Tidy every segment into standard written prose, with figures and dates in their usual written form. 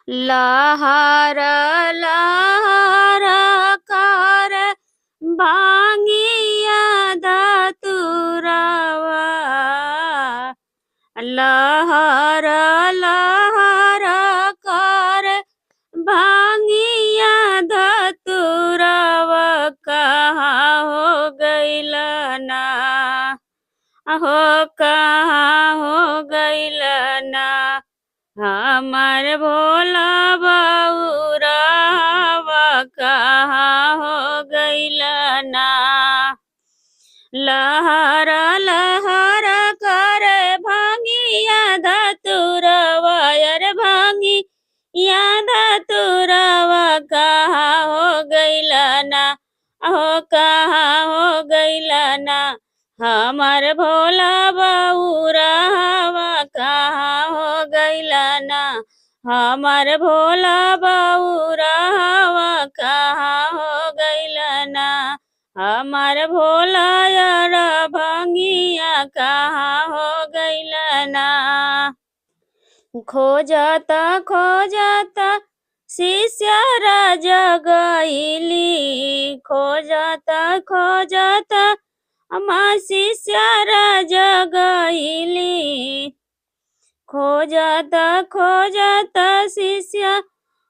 लहर लहर कर भांगिया धतुरवा लहर लहर कर भांगिया धतुरवा कहाँ हो गइल ना हो कहाँ हो गइल ना हमर भोला बउरवा कहाँ हो गइल ना लहर लहर कर भांगिया धतुरवा यार भांगिया धतुरवा कहाँ हो गइल ना हो कहाँ हो गइल ना हमर भोला बउरवा कहाँ हो गइल ना हमर भोला बउरवा कहाँ हो गइल ना हमर भोला यार भंगिया कहाँ हो गइल ना खोजता खोजता शिष्य राजा गइली खोजता खोजता अम्मा शिष्य राजा गइली खोजता खोजता शिष्य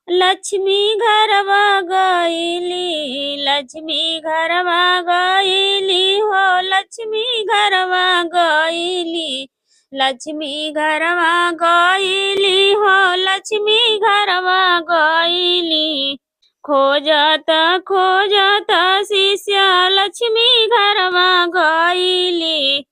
लक्ष्मी घरवा गइली लक्ष्मी घरवा गइली हो लक्ष्मी घरवा गइली लक्ष्मी घरवा गइली हो लक्ष्मी घरवा गइली खोजता खोजता शिष्य लक्ष्मी घरवा गइली